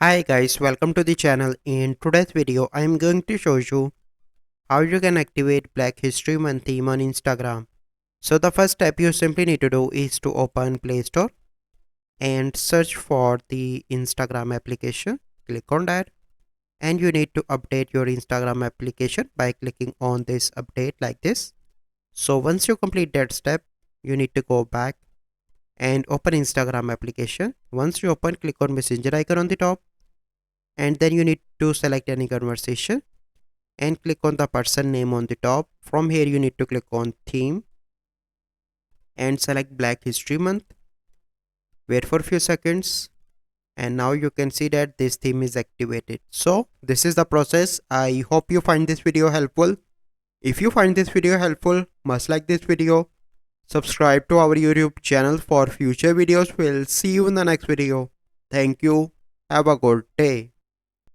Hi guys, welcome to the channel. In today's video, I am going to show you how you can activate Black History Month theme on Instagram. So the first step you simply need to do is to open Play Store and search for the Instagram application. Click on that and you need to update your Instagram application by clicking on this update like this. So once you complete that step, you need to go back and open Instagram application. Once you open, click on messenger icon on the top and then you need to select any conversation and click on the person name on the top. From here you need to click on theme and select Black History Month. Wait for a few seconds and now you can see that this theme is activated. So this is the process. I hope you find this video helpful. If you find this video helpful, must like this video, subscribe to our YouTube channel for future videos. We'll see you in the next video. Thank you. Have a good day.